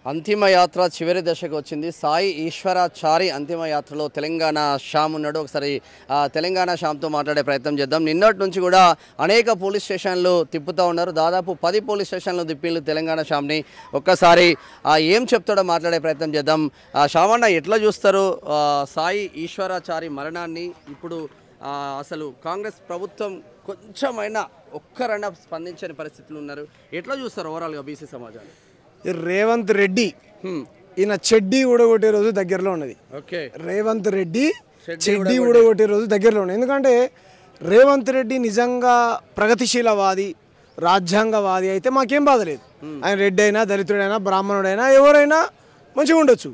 అంతిమ యాత్ర చివరి దశకు వచ్చింది. సాయి ఈశ్వరాచారి అంతిమ యాత్రలో తెలంగాణ శ్యామ్ ఉన్నాడు. ఒకసారి తెలంగాణ శ్యామ్తో మాట్లాడే ప్రయత్నం చేద్దాం. నిన్నటి నుంచి కూడా అనేక పోలీస్ స్టేషన్లు తిప్పుతూ ఉన్నారు. దాదాపు 10 పోలీస్ స్టేషన్లు తిప్పిళ్ళు తెలంగాణ శ్యామ్ని. ఒక్కసారి ఏం చెప్తాడో మాట్లాడే ప్రయత్నం చేద్దాం. శ్యామ్ అన్న, ఎట్లా చూస్తారు సాయి ఈశ్వరాచారి మరణాన్ని? ఇప్పుడు అసలు కాంగ్రెస్ ప్రభుత్వం కొంచెమైనా ఒక్కరైనా స్పందించని పరిస్థితులు ఉన్నారు. ఎట్లా చూస్తారు ఓవరాల్గా బీసీ సమాజాన్ని? రేవంత్ రెడ్డి ఈయన చెడ్డీ ఊడగొట్టే రోజు దగ్గరలో ఉన్నది. ఓకే, రేవంత్ రెడ్డి చెడ్డీ ఊడగొట్టే రోజు దగ్గరలో ఉన్నది. ఎందుకంటే రేవంత్ రెడ్డి నిజంగా ప్రగతిశీలవాది, రాజ్యాంగవాది అయితే మాకేం బాధ లేదు. ఆయన రెడ్డి అయినా, దళితుడైనా, బ్రాహ్మణుడైనా, ఎవరైనా మంచిగా ఉండొచ్చు.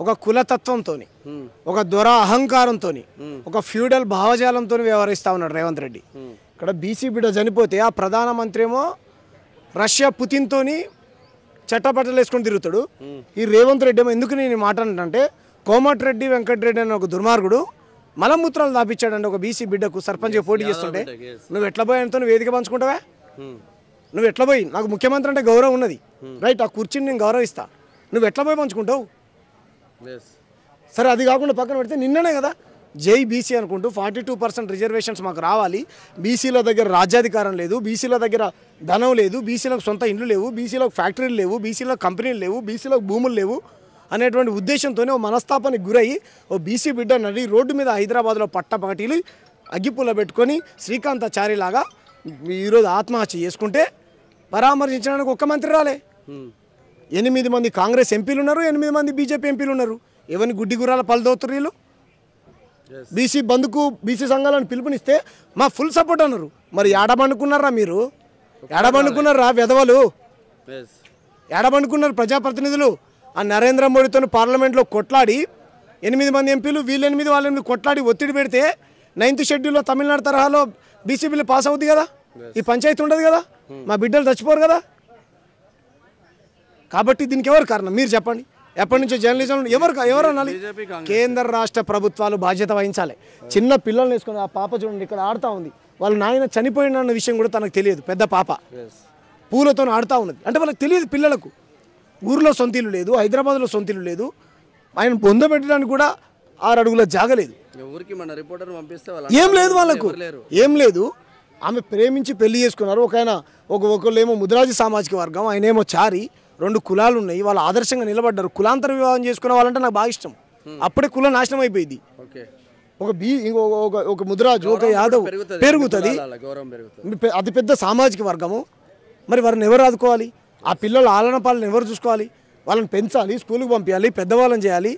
ఒక కులతత్వంతో, ఒక దొర అహంకారంతో, ఒక ఫ్యూడల్ భావజాలంతో వ్యవహరిస్తూ ఉన్నాడు రేవంత్ రెడ్డి. ఇక్కడ బీసీ బిడ్డ చనిపోతే ఆ ప్రధానమంత్రి ఏమో రష్యా పుతిన్తోని చట్టపట్టలు వేసుకొని తిరుగుతాడు. ఈ రేవంత్ రెడ్డి ఏమో, ఎందుకు నేను మాట అంటే, కోమటిరెడ్డి వెంకటరెడ్డి అనే ఒక దుర్మార్గుడు మలమూత్రాలు దాపించాడంటే ఒక బీసీ బిడ్డకు సర్పంచ్గా పోటీ చేస్తుంటే నువ్వు ఎట్లా పోయి ఆయనతో వేదిక పంచుకుంటావా? నువ్వు ఎట్లా పోయి, నాకు ముఖ్యమంత్రి అంటే గౌరవం ఉన్నది, రైట్, ఆ కుర్చీని నేను గౌరవిస్తా, నువ్వు ఎట్లా పోయి పంచుకుంటావు? సరే, అది కాకుండా పక్కన పెడితే నిన్ననే కదా జై బీసీ అనుకుంటూ 42% రిజర్వేషన్స్ మాకు రావాలి, బీసీల దగ్గర రాజ్యాధికారం లేదు, బీసీల దగ్గర ధనం లేదు, బీసీలకు సొంత ఇండ్లు లేవు, బీసీలకు ఫ్యాక్టరీలు లేవు, బీసీలకు కంపెనీలు లేవు, బీసీలకు భూములు లేవు అనేటువంటి ఉద్దేశంతోనే ఓ మనస్తాపానికి గురయ్యి ఓ బీసీ బిడ్డ నడి రోడ్డు మీద హైదరాబాద్లో పట్టపగటిలు అగ్గిపుల్ల పెట్టుకొని శ్రీకాంతాచారిలాగా ఈరోజు ఆత్మహత్య చేసుకుంటే పరామర్శించడానికి ఒక్క మంత్రి రాలే. 8 మంది కాంగ్రెస్ ఎంపీలు ఉన్నారు, 8 మంది బీజేపీ ఎంపీలు ఉన్నారు. ఎవరిని గుడ్డి గుర్రాల పలుదవుతారు వీళ్ళు? బీసీ బంధుకు బీసీ సంఘాలను పిలుపునిస్తే మా ఫుల్ సపోర్ట్ అన్నారు. మరి ఏడబండుకున్నారా మీరు? ఏడబండుకున్నారా వెధవలు? ఏడబండుకున్నారు ప్రజాప్రతినిధులు? ఆ నరేంద్ర మోడీతో పార్లమెంట్లో కొట్లాడి 8 మంది ఎంపీలు, వీళ్ళు 8 వాళ్ళ 8 కొట్లాడి ఒత్తిడి పెడితే 9th షెడ్యూల్లో తమిళనాడు తరహాలో బీసీ బిల్లు పాస్ అవుద్ది కదా, ఈ పంచాయతీ ఉండదు కదా, మా బిడ్డలు చచ్చిపోరు కదా. కాబట్టి దీనికి ఎవరు కారణం మీరు చెప్పండి? ఎప్పటి నుంచో జర్నలిజం ఎవరు అనాలి? కేంద్ర రాష్ట్ర ప్రభుత్వాలు బాధ్యత వహించాలి. చిన్న పిల్లల్ని వేసుకొని, ఆ పాప చూడండి ఇక్కడ ఆడుతూ ఉంది, వాళ్ళ నాయన చనిపోయిన విషయం కూడా తనకు తెలియదు. పెద్ద పాప పూలతో ఆడుతూ ఉన్నది అంటే వాళ్ళకి తెలియదు. పిల్లలకు ఊర్లో సొంతిల్లు లేదు, హైదరాబాద్లో సొంతిల్లు లేదు, ఆయన బొందబెట్టడానికి కూడా 6 అడుగుల జాగలేదు, ఏం లేదు, వాళ్ళకు ఏం లేదు. ఆమె ప్రేమించి పెళ్లి చేసుకున్నారు. ఒకళ్ళు ఏమో ముదిరాజు సామాజిక వర్గం, ఆయన ఏమో చారి, 2 కులాలు ఉన్నాయి, వాళ్ళు ఆదర్శంగా నిలబడ్డారు. కులాంతర వివాహం చేసుకునే వాళ్ళంటే నాకు బాగా ఇష్టం. అప్పుడే కులం నాశనం అయిపోయింది. ఒక ముదిరాజు, ఒక యాదవ్ పెరుగుతుంది, అతి పెద్ద సామాజిక వర్గము. మరి వారిని ఎవరు ఆదుకోవాలి? ఆ పిల్లల ఆలన పాలన ఎవరు చూసుకోవాలి? వాళ్ళని పెంచాలి, స్కూల్కి పంపించాలి, పెద్దవాళ్ళని చేయాలి,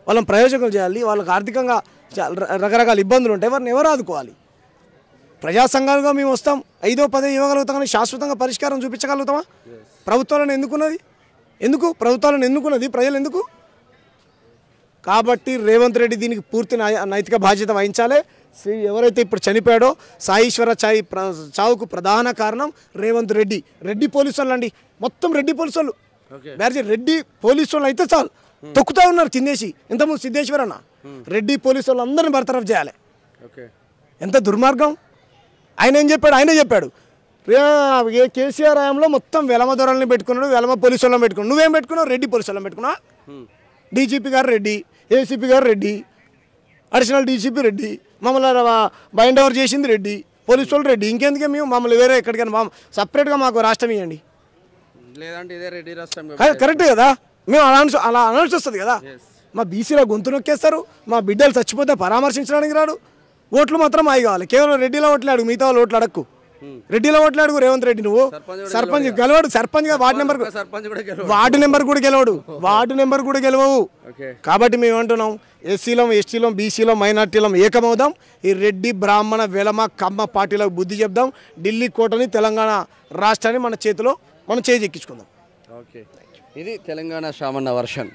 వాళ్ళని ప్రయోజకులు చేయాలి. వాళ్ళకి ఆర్థికంగా రకరకాల ఇబ్బందులు ఉంటాయి, వారిని ఎవరు ఆదుకోవాలి? ప్రజా సంఘాలుగా మేము వస్తాం, 5వ 10వ ఇవ్వగలుగుతాం, కానీ శాశ్వతంగా పరిష్కారం చూపించగలుగుతామా? ప్రభుత్వాలను ఎందుకు ప్రభుత్వాలను ఎన్నుకున్నది ప్రజలు ఎందుకు? కాబట్టి రేవంత్ రెడ్డి దీనికి పూర్తి నైతిక బాధ్యత వహించాలి. ఎవరైతే ఇప్పుడు చనిపోయాడో సాయిశ్వర చావుకు ప్రధాన కారణం రేవంత్ రెడ్డి. రెడ్డి పోలీసు వాళ్ళు అండి, మొత్తం రెడ్డి పోలీసు వాళ్ళు, రెడ్డి పోలీసు వాళ్ళు అయితే చాలు తొక్కుతా ఉన్నారు కిందేసి. ఇంతకుముందు సిద్ధేశ్వర్ అన్న, రెడ్డి పోలీసు వాళ్ళు అందరిని బర్తరఫ్ చేయాలి. ఎంత దుర్మార్గం! ఆయన ఏం చెప్పాడు? ఆయనే చెప్పాడు, కేసీఆర్ హయాంలో మొత్తం వెలమ దొరల్ని పెట్టుకున్నాడు, వెలమ పోలీసు వాళ్ళని పెట్టుకున్నాడు. నువ్వేం పెట్టుకున్నావు? రెడ్డి పోలీసు వాళ్ళని పెట్టుకున్నావు. డీజీపీ గారు రెడ్డి, ఏసీపీ గారు రెడ్డి, అడిషనల్ డీజీపీ రెడ్డి, మమ్మల్ని బైండ్ ఓవర్ చేసింది రెడ్డి, పోలీసు వాళ్ళు రెడ్డి. ఇంకెందుకే మేము మమ్మల్ని వేరే ఎక్కడికైనా సపరేట్గా మాకు రాష్ట్రం ఇవ్వండి, కరెక్ట్ కదా? మేము అలా అనాల్సి వస్తుంది కదా. మా బీసీలో గొంతు నొక్కేస్తారు, మా బిడ్డలు చచ్చిపోతే పరామర్శించడానికి రాడు. ఓట్లు మాత్రం అవి కావాలి. కేవలం రెడ్డిలో ఓట్లు అడుగు, మిగతా వాళ్ళు ఓట్లు అడక్కు. రెడ్డిలో ఓట్లు అడుగు రేవంత్ రెడ్డి. నువ్వు సర్పంచ్ గెలవాడు, సర్పంచ్గా వార్డు నెంబర్ కూడా గెలవవు. కాబట్టి మేము అంటున్నాం, ఎస్సీలం, ఎస్టీలం, బీసీలం, మైనార్టీలం ఏకమవుదాం. ఈ రెడ్డి, బ్రాహ్మణ, వెలమ, కమ్మ పార్టీలకు బుద్ధి చెప్దాం. ఢిల్లీ కోటని, తెలంగాణ రాష్ట్రాన్ని మన చేతిలో మనం చేజెక్కించుకుందాం. ఇది తెలంగాణ శ్యామన్న వర్షన్.